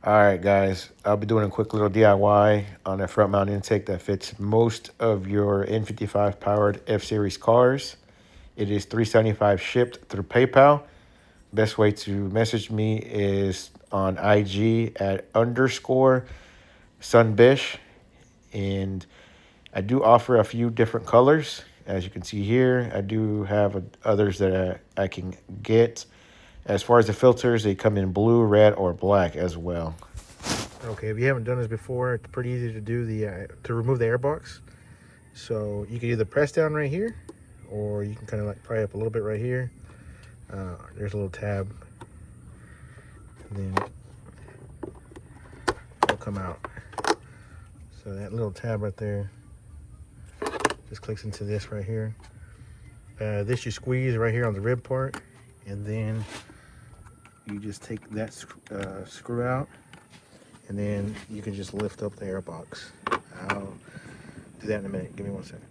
All right, guys, I'll be doing a quick little DIY on a front mount intake that fits most of your N55 powered F Series cars. It is $375 shipped through PayPal. Best way to message me is on IG at underscore sunbish. And I do offer a few different colors. As you can see here, I do have others that I can get. As far as the filters, they come in blue, red, or black as well. Okay, if you haven't done this before, it's pretty easy to do to remove the airbox. So you can either press down right here, or you can kind of like pry up a little bit right here. There's a little tab, and then it'll come out. So that little tab right there just clicks into this right here. This you squeeze right here on the rib part, and then you just take that screw out, and then you can just lift up the airbox. I'll do that in a minute. Give me 1 second.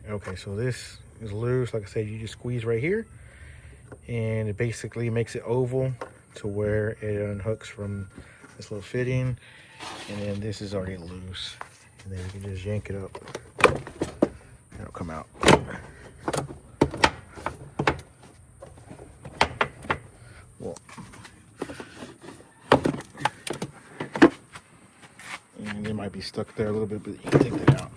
Okay, so this is loose. Like I said, you just squeeze right here, and it basically makes it oval to where it unhooks from this little fitting, and then this is already loose, and then you can just yank it up. It'll come out. Well, and it might be stuck there a little bit, but you can take that out.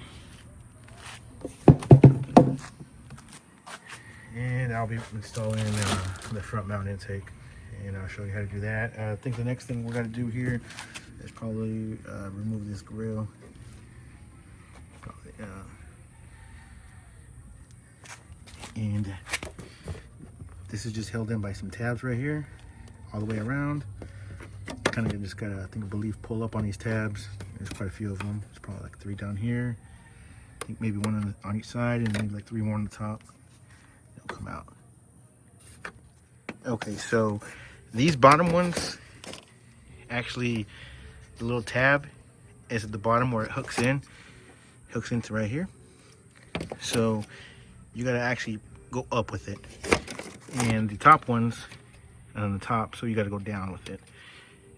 And I'll be installing the front mount intake, and I'll show you how to do that. I think the next thing we're gonna do here is probably remove this grill. And this is just held in by some tabs right here, all the way around. Kind of just gotta, I believe, pull up on these tabs. There's quite a few of them. There's probably like 3 down here. I think maybe 1 on each side, and maybe like 3 more on the top. It'll come out. Okay, so these bottom ones, actually, the little tab is at the bottom where it hooks into right here. So you gotta actually go up with it. And the top ones on the top, so you gotta go down with it.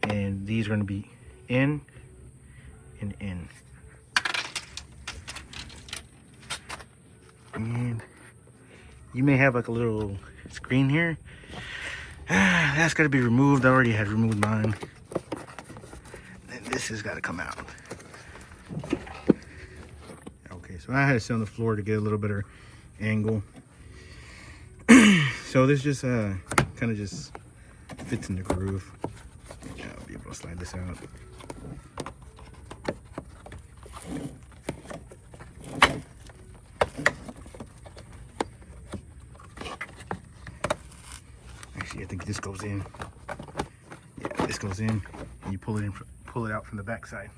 And these are gonna be in and in. And you may have like a little screen here. That's gotta be removed. I already had removed mine. And this has gotta come out. Okay, so I had to sit on the floor to get a little better angle. So this just kind of just fits in the groove. Yeah, I'll be able to slide this out. Actually, I think this goes in. Yeah, this goes in, and you pull it out from the back side.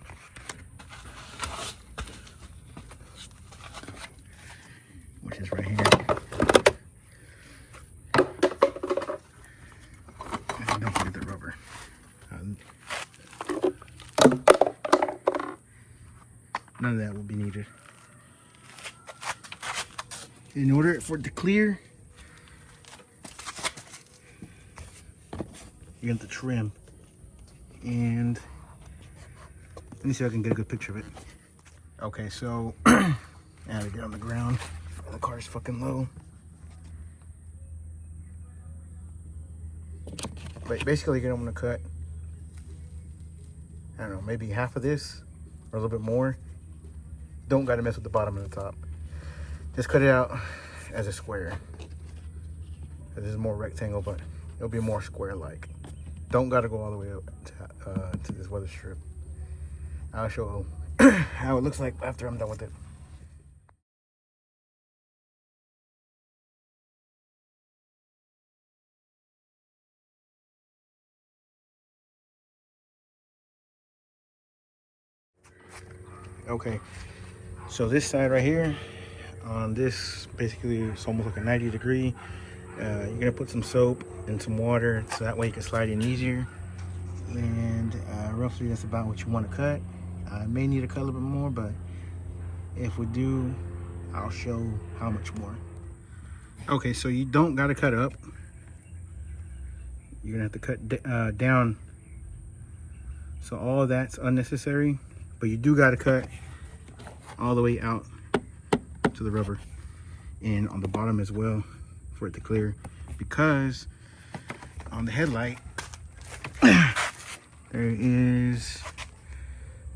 Which is right here. And don't forget the rubber. None of that will be needed. In order for it to clear, you're going to trim. And let me see if I can get a good picture of it. Okay, so I had to get on the ground. The car's fucking low. But basically, you're gonna want to cut, I don't know, maybe half of this or a little bit more. Don't gotta mess with the bottom and the top. Just cut it out as a square. This is more rectangle, but it'll be more square-like. Don't gotta go all the way up to this weather strip. I'll show how it looks like after I'm done with it. Okay, so this side right here, on this, basically it's almost like a 90-degree. You're gonna put some soap and some water so that way you can slide in easier. And roughly that's about what you want to cut. I may need to cut a little bit more, but if we do, I'll show how much more. Okay, so you don't gotta cut up. You're gonna have to cut down So all that's unnecessary, but you do got to cut all the way out to the rubber and on the bottom as well for it to clear, because on the headlight there is,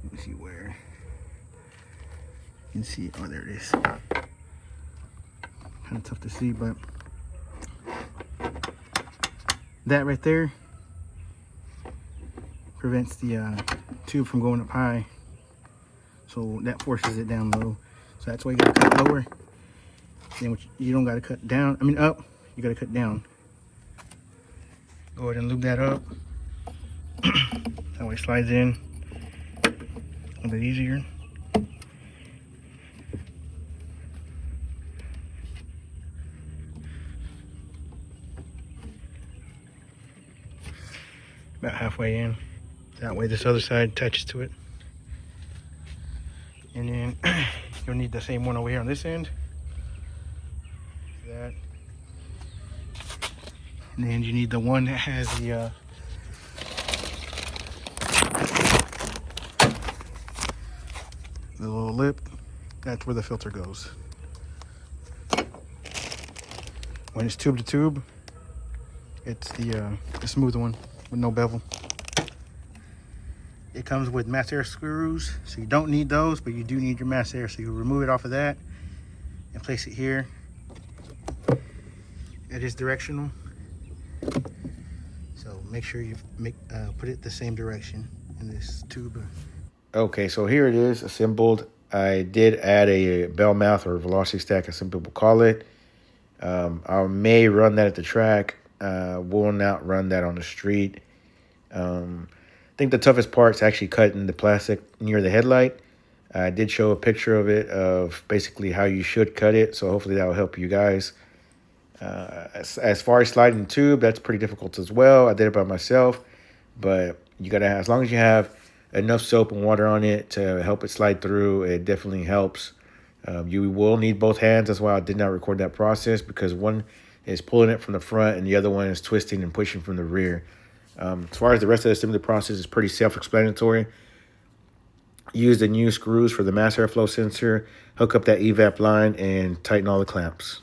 let me see where you can see, oh there it is, kind of tough to see, but that right there prevents the tube from going up high, so that forces it down low. So that's why you gotta cut lower. Then you don't gotta cut down, I mean up, you gotta cut down. Go ahead and lube that up. That way it slides in a little bit easier. About halfway in. That way this other side attaches to it. And then you'll need the same one over here on this end. That. And then you need the one that has the little lip. That's where the filter goes. When it's tube to tube, it's the smooth one with no bevel. It comes with mass air screws, so you don't need those, but you do need your mass air. So you remove it off of that and place it here. It is directional, so make sure you put it the same direction in this tube. Okay, so here it is assembled. I did add a bell mouth or velocity stack, as some people call it. I may run that at the track. Will not run that on the street. I think the toughest part is actually cutting the plastic near the headlight. I did show a picture of it, of basically how you should cut it, so hopefully that will help you guys. As far as sliding the tube, that's pretty difficult as well. I did it by myself, but you gotta have, as long as you have enough soap and water on it to help it slide through, it definitely helps. You will need both hands. That's why I did not record that process, because one is pulling it from the front and the other one is twisting and pushing from the rear. As far as the rest of the assembly process is pretty self-explanatory. Use the new screws for the mass airflow sensor, hook up that evap line, and tighten all the clamps.